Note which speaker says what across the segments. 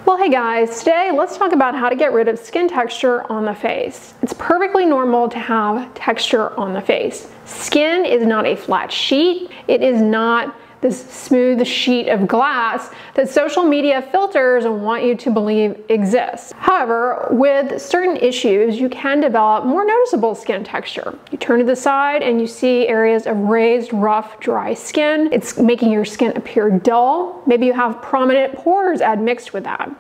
Speaker 1: Well, hey guys, today let's talk about how to get rid of skin texture on the face. It's perfectly normal to have texture on the face. Skin is not a flat sheet. It is not this smooth sheet of glass that social media filters and want you to believe exists. However, with certain issues, you can develop more noticeable skin texture. You turn to the side and you see areas of raised, rough, dry skin. It's making your skin appear dull. Maybe you have prominent pores admixed with that.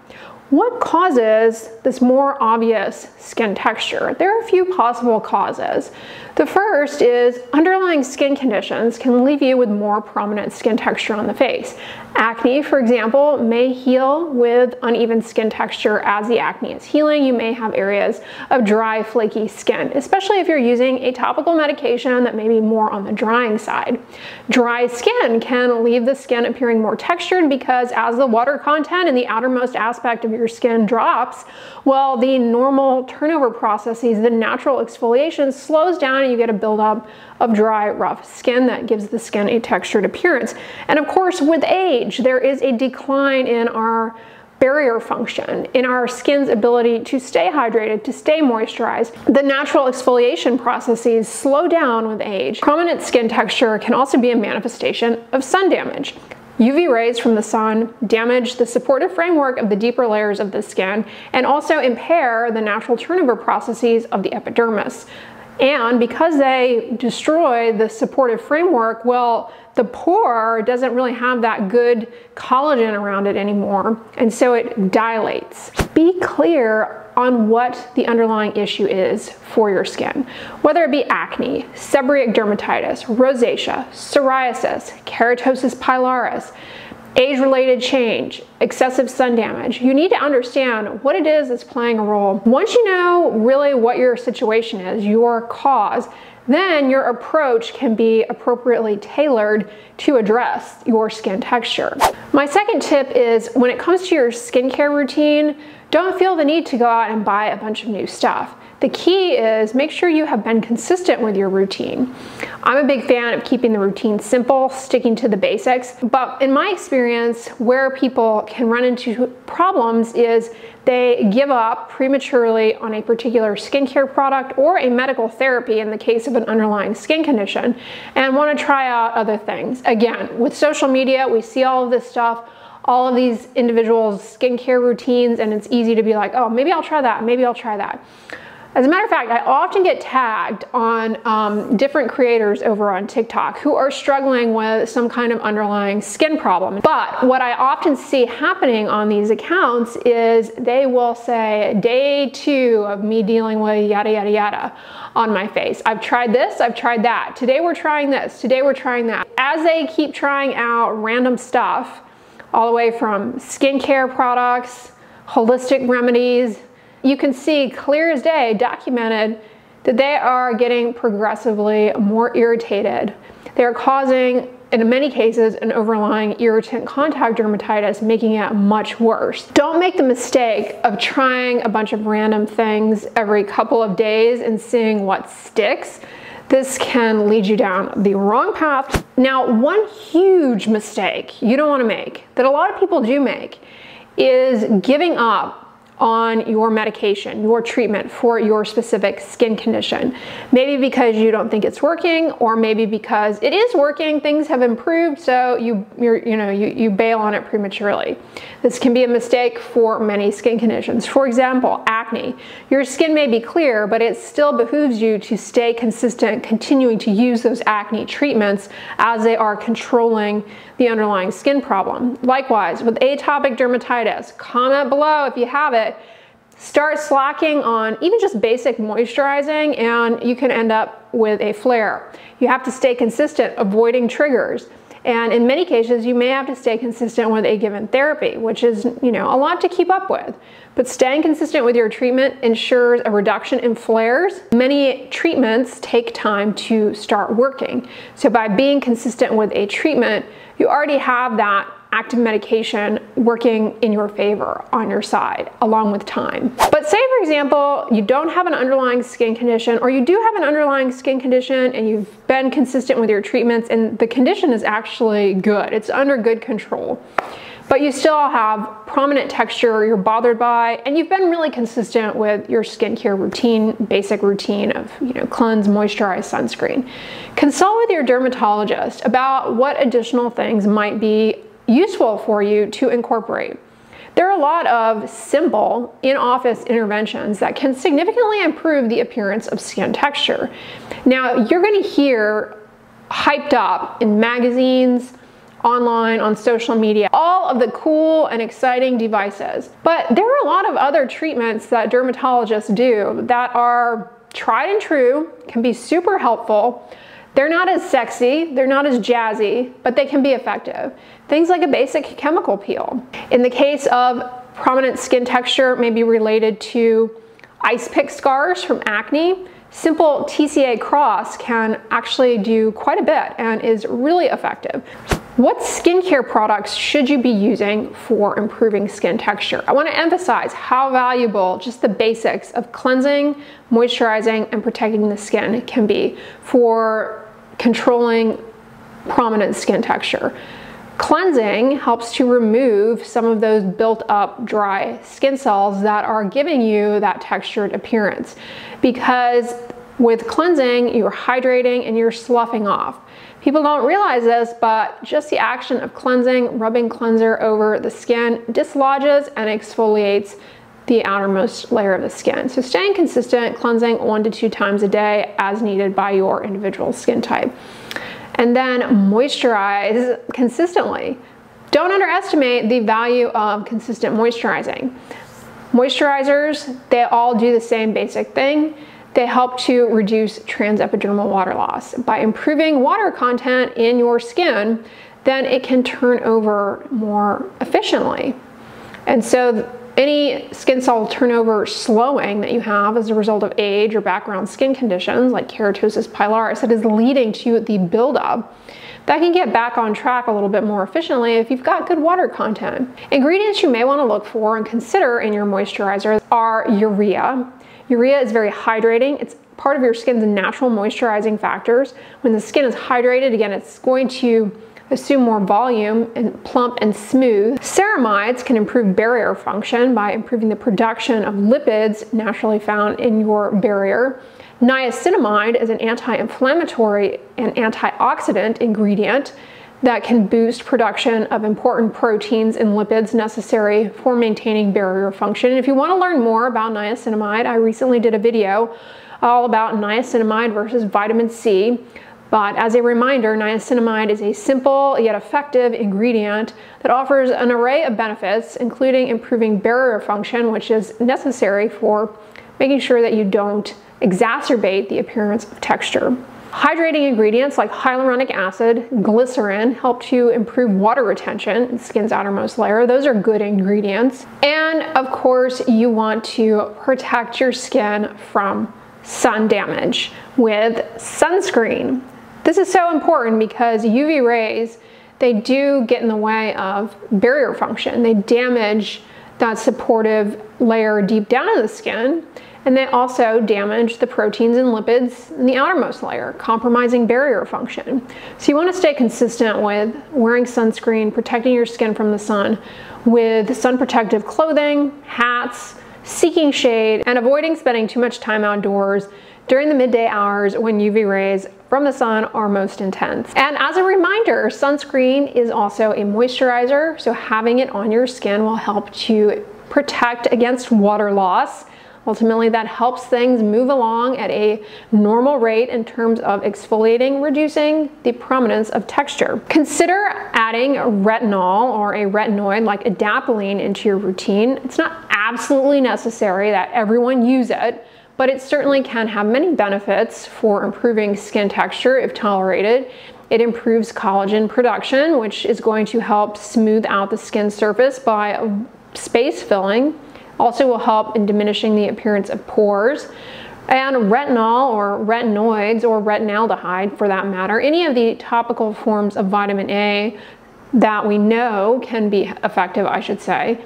Speaker 1: What causes this more obvious skin texture? There are a few possible causes. The first is underlying skin conditions can leave you with more prominent skin texture on the face. Acne, for example, may heal with uneven skin texture. As the acne is healing, you may have areas of dry, flaky skin, especially if you're using a topical medication that may be more on the drying side. Dry skin can leave the skin appearing more textured because as the water content in the outermost aspect of your skin drops, well, the normal turnover processes, the natural exfoliation slows down and you get a buildup of dry, rough skin that gives the skin a textured appearance. And of course, with age, there is a decline in our barrier function, in our skin's ability to stay hydrated, to stay moisturized. The natural exfoliation processes slow down with age. Prominent skin texture can also be a manifestation of sun damage. UV rays from the sun damage the supportive framework of the deeper layers of the skin and also impair the natural turnover processes of the epidermis. And because they destroy the supportive framework, well, the pore doesn't really have that good collagen around it anymore, and so it dilates. Be clear on what the underlying issue is for your skin, whether it be acne, seborrheic dermatitis, rosacea, psoriasis, keratosis pilaris, age-related change, excessive sun damage. You need to understand what it is that's playing a role. Once you know really what your situation is, your cause, then your approach can be appropriately tailored to address your skin texture. My second tip is when it comes to your skincare routine, don't feel the need to go out and buy a bunch of new stuff. The key is make sure you have been consistent with your routine. I'm a big fan of keeping the routine simple, sticking to the basics, but in my experience, where people can run into problems is they give up prematurely on a particular skincare product or a medical therapy in the case of an underlying skin condition and want to try out other things. Again, with social media, we see all of this stuff, all of these individuals' skincare routines, and it's easy to be like, oh, maybe I'll try that, maybe I'll try that. As a matter of fact, I often get tagged on different creators over on TikTok who are struggling with some kind of underlying skin problem. But what I often see happening on these accounts is they will say, day 2 of me dealing with yada, yada, yada on my face. I've tried this, I've tried that. Today we're trying this, today we're trying that. As they keep trying out random stuff, all the way from skincare products, holistic remedies, you can see clear as day documented that they are getting progressively more irritated. They're causing, in many cases, an overlying irritant contact dermatitis, making it much worse. Don't make the mistake of trying a bunch of random things every couple of days and seeing what sticks. This can lead you down the wrong path. Now, one huge mistake you don't want to make, that a lot of people do make, is giving up on your medication, your treatment for your specific skin condition. Maybe because you don't think it's working, or maybe because it is working, things have improved, so you bail on it prematurely. This can be a mistake for many skin conditions. For example, acne. Your skin may be clear, but it still behooves you to stay consistent, continuing to use those acne treatments as they are controlling the underlying skin problem. Likewise, with atopic dermatitis, comment below if you have it. Start slacking on even just basic moisturizing and you can end up with a flare. You have to stay consistent, avoiding triggers. And in many cases, you may have to stay consistent with a given therapy, which is, a lot to keep up with. But staying consistent with your treatment ensures a reduction in flares. Many treatments take time to start working. So by being consistent with a treatment, you already have that active medication working in your favor on your side along with time. But say, for example, you don't have an underlying skin condition, or you do have an underlying skin condition and you've been consistent with your treatments and the condition is actually good. It's under good control. but you still have prominent texture you're bothered by, and you've been really consistent with your skincare routine, basic routine of, cleanse, moisturize, sunscreen. Consult with your dermatologist about what additional things might be useful for you to incorporate. There are a lot of simple in-office interventions that can significantly improve the appearance of skin texture. Now, you're going to hear hyped up in magazines, online, on social media, all of the cool and exciting devices. But there are a lot of other treatments that dermatologists do that are tried and true, can be super helpful. They're not as sexy, they're not as jazzy, but they can be effective. Things like a basic chemical peel. In the case of prominent skin texture, may be related to ice pick scars from acne, simple TCA cross can actually do quite a bit and is really effective. What skincare products should you be using for improving skin texture? I want to emphasize how valuable just the basics of cleansing, moisturizing, and protecting the skin can be for controlling prominent skin texture. Cleansing helps to remove some of those built up dry skin cells that are giving you that textured appearance, because with cleansing, you're hydrating and you're sloughing off. People don't realize this, but just the action of cleansing, rubbing cleanser over the skin dislodges and exfoliates the outermost layer of the skin. So staying consistent, cleansing 1 to 2 times a day as needed by your individual skin type. And then moisturize consistently. Don't underestimate the value of consistent moisturizing. Moisturizers, they all do the same basic thing. They help to reduce transepidermal water loss. By improving water content in your skin, then it can turn over more efficiently. And so any skin cell turnover slowing that you have as a result of age or background skin conditions like keratosis pilaris that is leading to the buildup, that can get back on track a little bit more efficiently if you've got good water content. Ingredients you may want to look for and consider in your moisturizer are urea. Urea is very hydrating. It's part of your skin's natural moisturizing factors. When the skin is hydrated, again, it's going to assume more volume and plump and smooth. Ceramides can improve barrier function by improving the production of lipids naturally found in your barrier. Niacinamide is an anti-inflammatory and antioxidant ingredient that can boost production of important proteins and lipids necessary for maintaining barrier function. And if you want to learn more about niacinamide, I recently did a video all about niacinamide versus vitamin C. But as a reminder, niacinamide is a simple yet effective ingredient that offers an array of benefits, including improving barrier function, which is necessary for making sure that you don't exacerbate the appearance of texture. Hydrating ingredients like hyaluronic acid, glycerin help to improve water retention in skin's outermost layer. Those are good ingredients. And of course, you want to protect your skin from sun damage with sunscreen. This is so important because UV rays, they do get in the way of barrier function. They damage that supportive layer deep down in the skin, and they also damage the proteins and lipids in the outermost layer, compromising barrier function. So you want to stay consistent with wearing sunscreen, protecting your skin from the sun with sun protective clothing, hats, seeking shade, and avoiding spending too much time outdoors during the midday hours when UV rays from the sun are most intense. And as a reminder, sunscreen is also a moisturizer, so having it on your skin will help to protect against water loss. Ultimately, that helps things move along at a normal rate in terms of exfoliating, reducing the prominence of texture. Consider adding retinol or a retinoid like adapalene into your routine. It's not absolutely necessary that everyone use it, but it certainly can have many benefits for improving skin texture if tolerated. It improves collagen production, which is going to help smooth out the skin surface by space filling. Also will help in diminishing the appearance of pores. And retinol or retinoids or retinaldehyde for that matter, any of the topical forms of vitamin A that we know can be effective, I should say,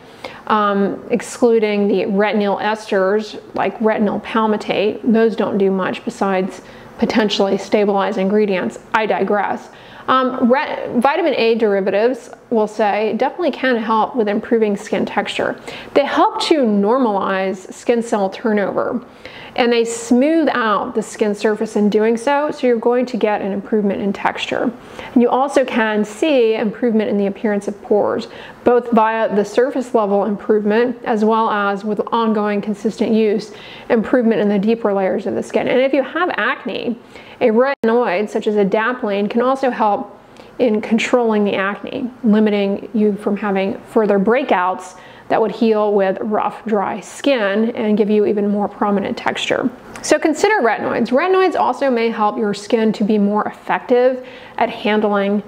Speaker 1: excluding the retinyl esters like retinyl palmitate. Those don't do much besides potentially stabilize ingredients. I digress. Vitamin A derivatives will say, definitely can help with improving skin texture. They help to normalize skin cell turnover, and they smooth out the skin surface in doing so, so you're going to get an improvement in texture. And you also can see improvement in the appearance of pores, both via the surface level improvement as well as with ongoing consistent use, improvement in the deeper layers of the skin. And if you have acne, a retinoid such as adapalene can also help in controlling the acne, limiting you from having further breakouts that would heal with rough, dry skin and give you even more prominent texture. So consider retinoids. Retinoids also may help your skin to be more effective at handling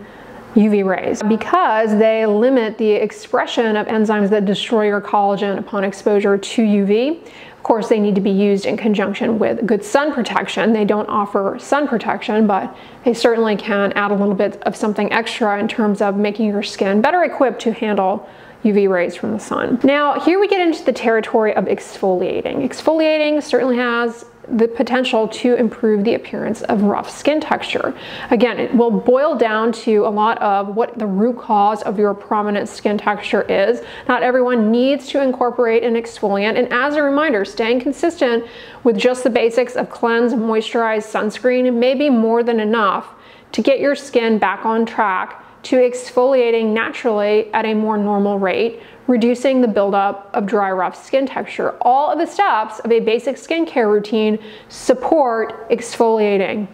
Speaker 1: UV rays because they limit the expression of enzymes that destroy your collagen upon exposure to UV. Of course, they need to be used in conjunction with good sun protection. They don't offer sun protection, but they certainly can add a little bit of something extra in terms of making your skin better equipped to handle UV rays from the sun. Now, here we get into the territory of exfoliating. Exfoliating certainly has the potential to improve the appearance of rough skin texture. Again, it will boil down to a lot of what the root cause of your prominent skin texture is. Not everyone needs to incorporate an exfoliant, and as a reminder, staying consistent with just the basics of cleanse, moisturize, sunscreen may be more than enough to get your skin back on track to exfoliating naturally at a more normal rate, reducing the buildup of dry, rough skin texture. All of the steps of a basic skincare routine support exfoliating.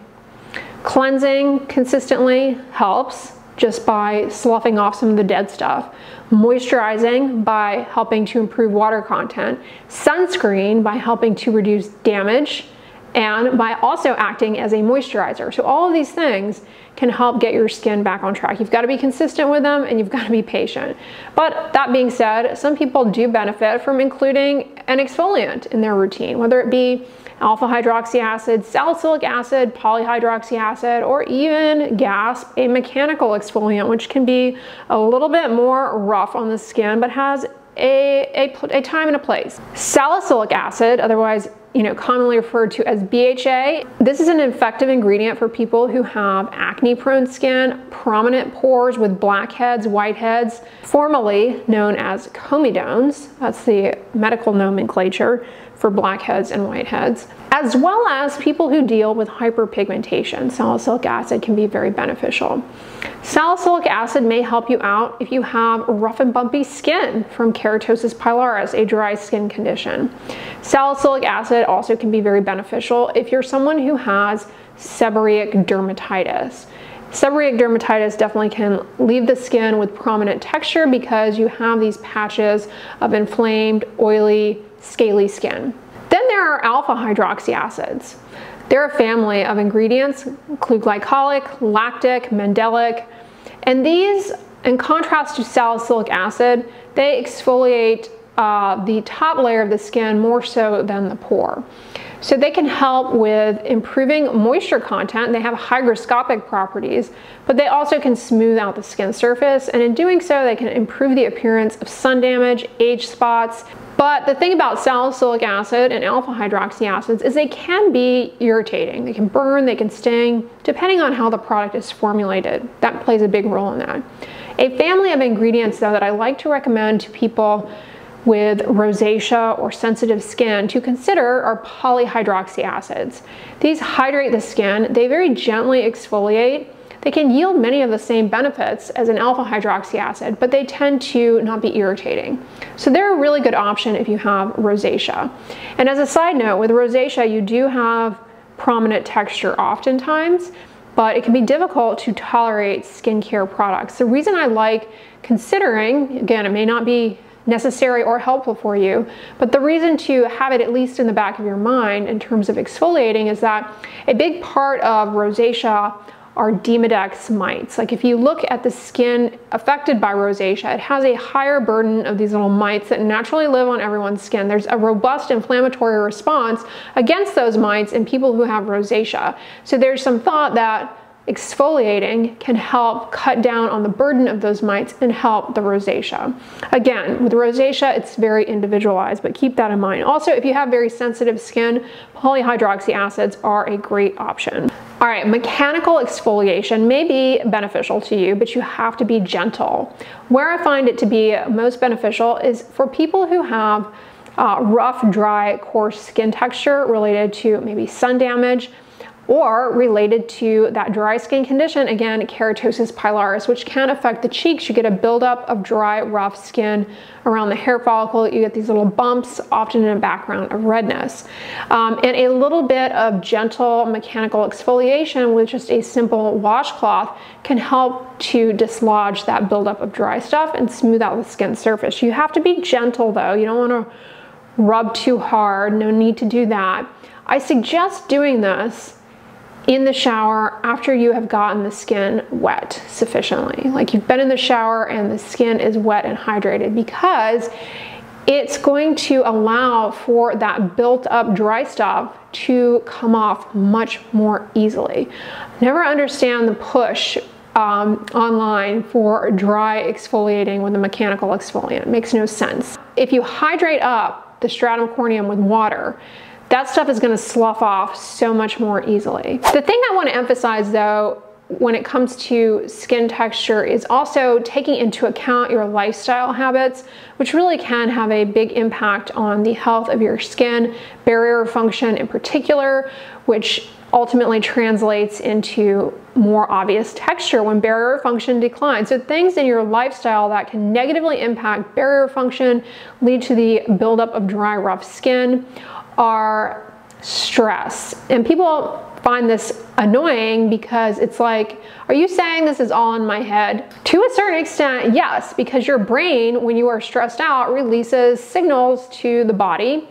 Speaker 1: Cleansing consistently helps just by sloughing off some of the dead stuff. Moisturizing by helping to improve water content. Sunscreen by helping to reduce damage, and by also acting as a moisturizer. So all of these things can help get your skin back on track. You've got to be consistent with them and you've got to be patient. But that being said, some people do benefit from including an exfoliant in their routine, whether it be alpha hydroxy acid, salicylic acid, polyhydroxy acid, or even GASP, a mechanical exfoliant, which can be a little bit more rough on the skin, but has a time and a place. Salicylic acid, otherwise commonly referred to as BHA. This is an effective ingredient for people who have acne-prone skin, prominent pores with blackheads, whiteheads, formerly known as comedones. That's the medical nomenclature for blackheads and whiteheads, as well as people who deal with hyperpigmentation. Salicylic acid can be very beneficial. Salicylic acid may help you out if you have rough and bumpy skin from keratosis pilaris, a dry skin condition. Salicylic acid also can be very beneficial if you're someone who has seborrheic dermatitis. Seborrheic dermatitis definitely can leave the skin with prominent texture because you have these patches of inflamed, oily, scaly skin. Then there are alpha hydroxy acids. They're a family of ingredients, include glycolic, lactic, mandelic, and these, in contrast to salicylic acid, they exfoliate the top layer of the skin more so than the pore. So they can help with improving moisture content. They have hygroscopic properties, but they also can smooth out the skin surface, and in doing so, they can improve the appearance of sun damage, age spots. But the thing about salicylic acid and alpha hydroxy acids is they can be irritating. They can burn, they can sting, depending on how the product is formulated. That plays a big role in that. A family of ingredients, though, that I like to recommend to people with rosacea or sensitive skin to consider are polyhydroxy acids. These hydrate the skin, they very gently exfoliate. They can yield many of the same benefits as an alpha hydroxy acid, but they tend to not be irritating. So they're a really good option if you have rosacea. And as a side note, with rosacea, you do have prominent texture oftentimes, but it can be difficult to tolerate skincare products. The reason I like considering, again, it may not be necessary or helpful for you, but the reason to have it at least in the back of your mind in terms of exfoliating is that a big part of rosacea are Demodex mites. Like if you look at the skin affected by rosacea, it has a higher burden of these little mites that naturally live on everyone's skin. There's a robust inflammatory response against those mites in people who have rosacea. So there's some thought that exfoliating can help cut down on the burden of those mites and help the rosacea. Again, with rosacea, it's very individualized, but keep that in mind. Also, if you have very sensitive skin, polyhydroxy acids are a great option. All right, mechanical exfoliation may be beneficial to you, but you have to be gentle. Where I find it to be most beneficial is for people who have rough, dry, coarse skin texture related to maybe sun damage, or related to that dry skin condition, again, keratosis pilaris, which can affect the cheeks. You get a buildup of dry, rough skin around the hair follicle. You get these little bumps, often in a background of redness. And a little bit of gentle mechanical exfoliation with just a simple washcloth can help to dislodge that buildup of dry stuff and smooth out the skin surface. You have to be gentle though. You don't want to rub too hard. No need to do that. I suggest doing this in the shower after you have gotten the skin wet sufficiently. Like you've been in the shower and the skin is wet and hydrated, because it's going to allow for that built up dry stuff to come off much more easily. Never understand the push online for dry exfoliating with a mechanical exfoliant. It makes no sense. If you hydrate up the stratum corneum with water, that stuff is going to slough off so much more easily. The thing I want to emphasize though, when it comes to skin texture, is also taking into account your lifestyle habits, which really can have a big impact on the health of your skin, barrier function in particular, which ultimately translates into more obvious texture when barrier function declines. So things in your lifestyle that can negatively impact barrier function, lead to the buildup of dry, rough skin, are stress. And people find this annoying because it's like, are you saying this is all in my head? To a certain extent, yes, because your brain, when you are stressed out, releases signals to the body.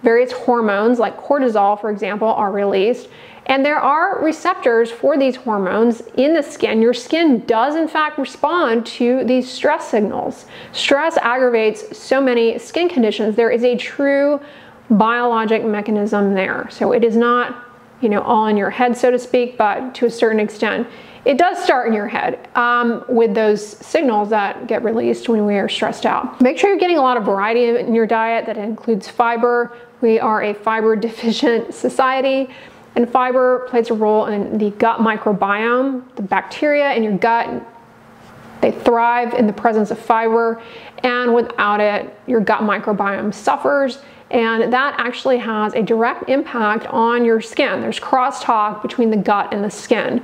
Speaker 1: Various hormones like cortisol, for example, are released. And there are receptors for these hormones in the skin. Your skin does in fact respond to these stress signals. Stress aggravates so many skin conditions. There is a true biologic mechanism there. So it is not, you know, all in your head, so to speak, but to a certain extent, it does start in your head with those signals that get released when we are stressed out. Make sure you're getting a lot of variety in your diet. That includes fiber. We are a fiber deficient society, and fiber plays a role in the gut microbiome. The bacteria in your gut, they thrive in the presence of fiber, and without it, your gut microbiome suffers. And that actually has a direct impact on your skin. There's crosstalk between the gut and the skin.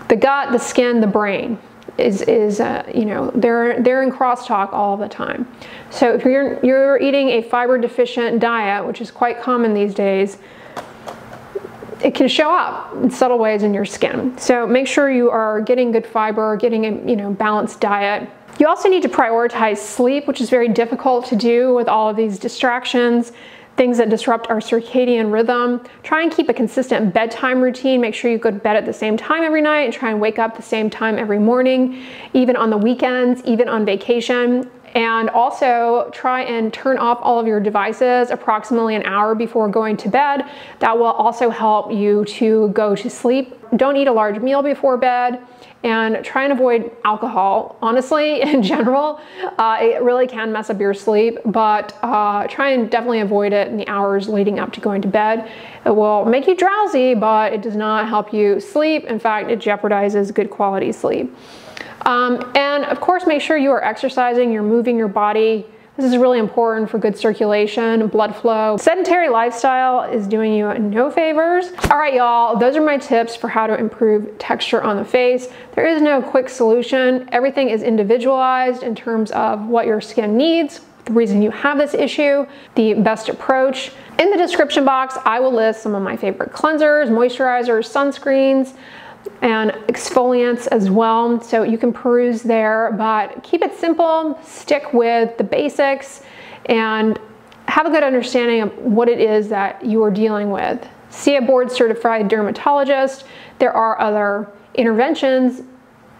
Speaker 1: The gut, the skin, the brain is you know, they're in crosstalk all the time. So if you're eating a fiber deficient diet, which is quite common these days, it can show up in subtle ways in your skin. So make sure you are getting good fiber, getting a, you know, balanced diet. You also need to prioritize sleep, which is very difficult to do with all of these distractions, things that disrupt our circadian rhythm. Try and keep a consistent bedtime routine. Make sure you go to bed at the same time every night and try and wake up the same time every morning, even on the weekends, even on vacation. And also try and turn off all of your devices approximately an hour before going to bed. That will also help you to go to sleep. Don't eat a large meal before bed, and try and avoid alcohol. Honestly, in general, it really can mess up your sleep, but try and definitely avoid it in the hours leading up to going to bed. It will make you drowsy, but it does not help you sleep. In fact, it jeopardizes good quality sleep. And of course, make sure you are exercising, you're moving your body. This is really important for good circulation, blood flow. Sedentary lifestyle is doing you no favors. All right, y'all, those are my tips for how to improve texture on the face. There is no quick solution. Everything is individualized in terms of what your skin needs, the reason you have this issue, the best approach. In the description box, I will list some of my favorite cleansers, moisturizers, sunscreens, and exfoliants as well, so you can peruse there, but keep it simple, stick with the basics, and have a good understanding of what it is that you are dealing with. See a board certified dermatologist. There are other interventions,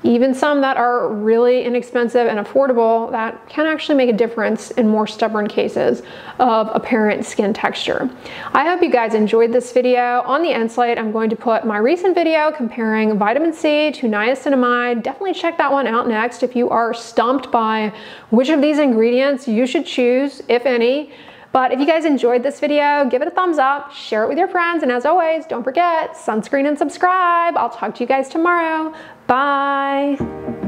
Speaker 1: even some that are really inexpensive and affordable, that can actually make a difference in more stubborn cases of apparent skin texture. I hope you guys enjoyed this video. On the end slate, I'm going to put my recent video comparing vitamin C to niacinamide. Definitely check that one out next if you are stumped by which of these ingredients you should choose, if any. But if you guys enjoyed this video, give it a thumbs up, share it with your friends, and as always, don't forget, sunscreen and subscribe. I'll talk to you guys tomorrow. Bye.